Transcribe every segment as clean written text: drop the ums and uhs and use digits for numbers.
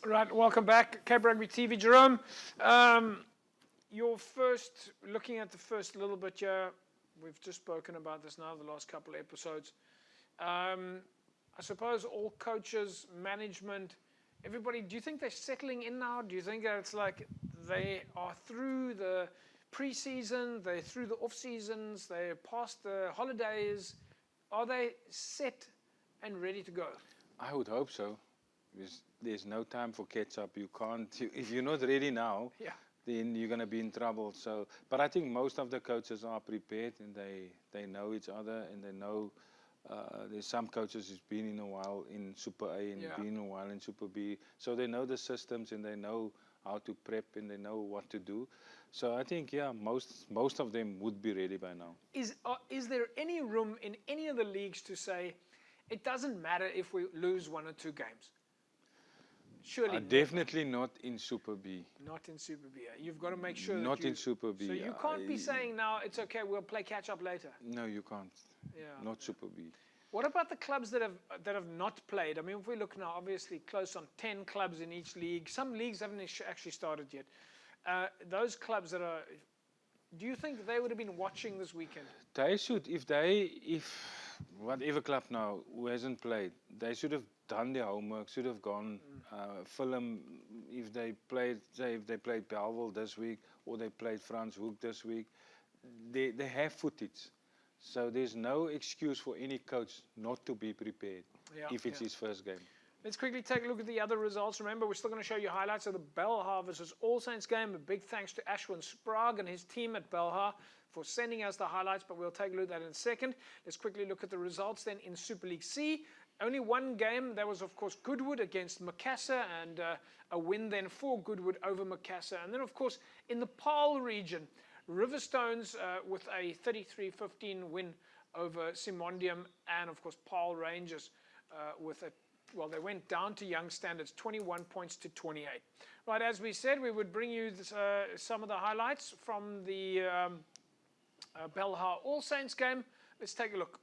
Right, welcome back, Cape Rugby TV. Jerome, looking at the first little bit here, we've just spoken about this now, the last couple of episodes. I suppose all coaches, management, everybody, do you think they're settling in now? Do you think that it's like they are through the pre-season, they're through the off-seasons, they're past the holidays? Are they set and ready to go? I would hope so. There's no time for catch-up. If you're not ready now, then you're going to be in trouble. So, but I think most of the coaches are prepared and they know each other and they know. There's some coaches who's been in a while in Super A and been a while in Super B, so they know the systems and they know how to prep and they know what to do. So I think most of them would be ready by now. Is there any room in any of the leagues to say it doesn't matter if we lose 1 or 2 games? Surely definitely not in Super B. Not in Super B. You've got to make sure not in Super B. So you can't be saying now it's okay, we'll play catch up later. No, you can't. Not Super B. What about the clubs that have not played? I mean, if we look now, obviously close on 10 clubs in each league. Some leagues haven't actually started yet. Those clubs that are, do you think they would have been watching this weekend? They should, if whatever club now who hasn't played, they should have done their homework, should have gone film if they played, say if they played Belleville this week or they played Frans Hoek this week. They have footage. So there's no excuse for any coach not to be prepared if it's his first game. Let's quickly take a look at the other results. Remember, we're still going to show you highlights of the Belhar versus All Saints game. A big thanks to Ashwin Sprague and his team at Belhar for sending us the highlights, but we'll take a look at that in a second. Let's quickly look at the results then in Super League C. Only one game, that was of course Goodwood against Macassar, and a win then for Goodwood over Macassar. And then of course in the Paarl region, Riverstones with a 33-15 win over Simondium, and of course Paarl Rangers with a, well, they went down to young standards, 21 points to 28. Right, as we said, we would bring you this, some of the highlights from the Belhar All Saints game. Let's take a look.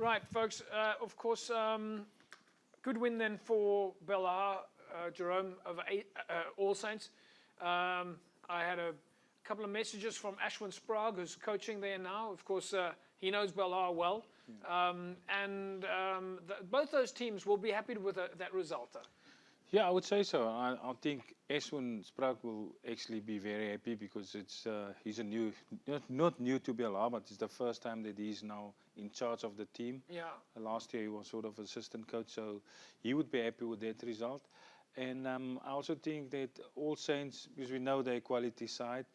Right, folks. Of course, good win then for Bella, Jerome, over All Saints. I had a couple of messages from Ashwin Sprague, who's coaching there now. Of course, he knows Bella well. Both those teams will be happy with that result, though. Yeah, I would say so. I think Ashwin Sprague will actually be very happy because he's not new to Bella, but it's the first time that he's now in charge of the team. Yeah. Last year he was sort of assistant coach, so he would be happy with that result. And I also think that All Saints, because we know they're quality side,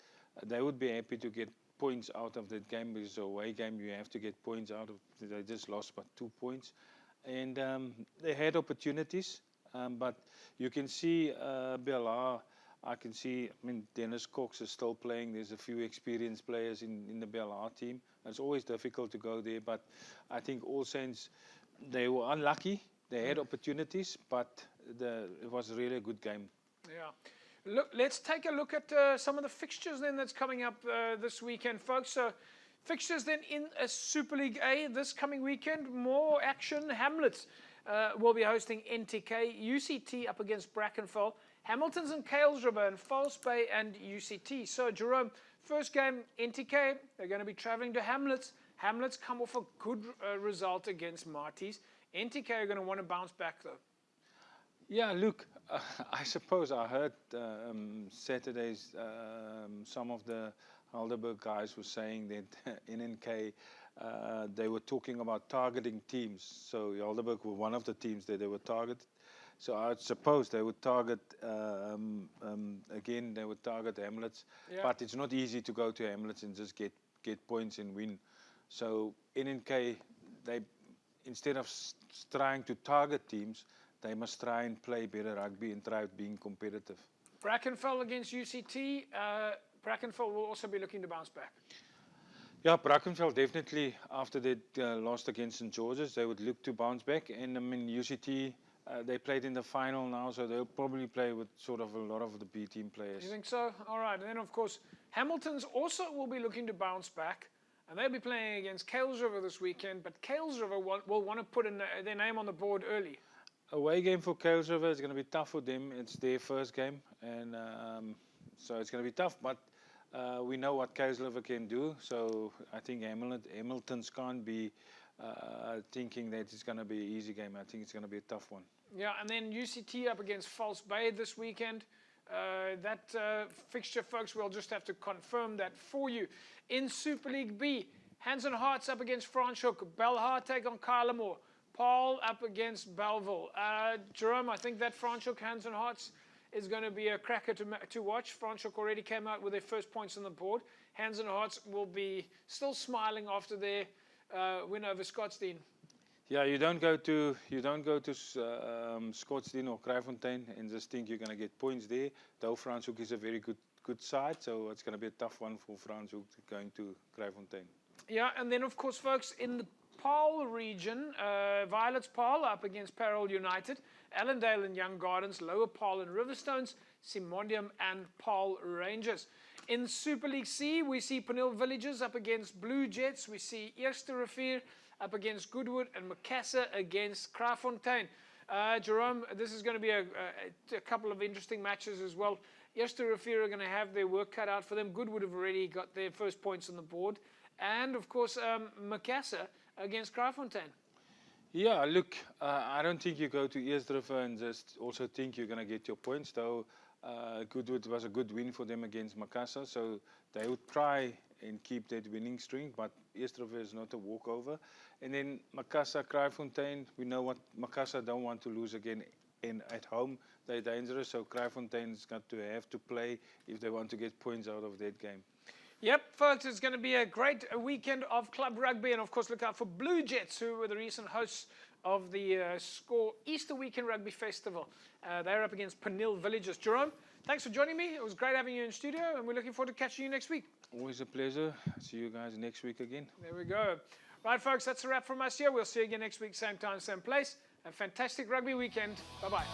they would be happy to get points out of that game, because away game you have to get points out of. They just lost by 2 points, and they had opportunities. But you can see Bella, I mean, Dennis Cox is still playing. There's a few experienced players in the Bella team. It's always difficult to go there, but I think All Saints, they were unlucky. They had opportunities, but it was really a good game. Yeah. Look, let's take a look at some of the fixtures then that's coming up this weekend, folks. So fixtures then in Super League A this coming weekend. More action. Hamlets will be hosting NTK, UCT up against Brackenfell, Hamiltons and Kales River, and False Bay and UCT. So, Jerome, first game, NTK, they're going to be traveling to Hamlets. Hamlets come off a good result against Marties. NTK are going to want to bounce back, though. Yeah, look, I suppose I heard Saturdays some of the Helderberg guys were saying that NNK, they were talking about targeting teams. So Helderberg were one of the teams that they were targeted. So I suppose they would target, again, they would target Hamlets. Yeah. But it's not easy to go to Hamlets and just get points and win. So NNK, they, instead of trying to target teams, they must try and play better rugby and try being competitive. Brackenfell against UCT. Brackenfell will also be looking to bounce back. Yeah, Brackenfell definitely, after they lost against St. George's, they would look to bounce back. And I mean, UCT, they played in the final now, so they'll probably play with sort of a lot of the B team players. You think so? All right. And then, of course, Hamiltons also will be looking to bounce back. And they'll be playing against Kales River this weekend. But Kales River will want to put in their name on the board early. Away game for Kales River is going to be tough for them. It's their first game, and so it's going to be tough. But we know what Kales River can do. So I think Hamiltons can't be thinking that it's going to be an easy game. I think it's going to be a tough one. Yeah, and then UCT up against False Bay this weekend. That fixture, folks, we'll just have to confirm that for you. In Super League B, Hands and Hearts up against Franschhoek. Belhar take on Kylemore. Paul up against Belleville. Jerome, I think that Franschhoek Hands and Hearts is going to be a cracker to watch. Franschhoek already came out with their first points on the board. Hands and Hearts will be still smiling after their win over Scottsdene. Yeah, you don't go to Scottsdene or Kraaifontein and just think you're going to get points there. Though Franschhoek is a very good side, so it's going to be a tough one for Franschhoek going to Kraaifontein. Yeah, and then of course, folks, in the Paarl region, Violets Paarl up against Parole United, Allendale and Young Gardens, Lower Paarl and Riverstones, Simondium and Paarl Rangers. In Super League C, we see Peniel Villages up against Blue Jets. We see Eerste Rivier up against Goodwood and Macassar against Kraaifontein. Jerome, this is going to be a couple of interesting matches as well. Eerste Rivier are going to have their work cut out for them. Goodwood have already got their first points on the board. And, of course, Macassar against Kraaifontein. Yeah, look, I don't think you go to Eerste Rivier and just also think you're going to get your points, though. Goodwood was a good win for them against Macassar, so they would try and keep that winning streak, but Eerste Rivier is not a walkover. And then Macassar, Kraaifontein, we know what Macassar don't want to lose again, and at home they're dangerous, so Kraaifontein's got to have to play if they want to get points out of that game. Yep, folks, it's going to be a great weekend of club rugby, and of course look out for Blue Jets, who were the recent hosts of the SCORE Easter Weekend Rugby Festival. They're up against Peniel Villages. Jerome, thanks for joining me. It was great having you in studio, and we're looking forward to catching you next week. Always a pleasure. See you guys next week again. There we go. Right, folks, that's a wrap from us here. We'll see you again next week, same time, same place. A fantastic rugby weekend. Bye-bye.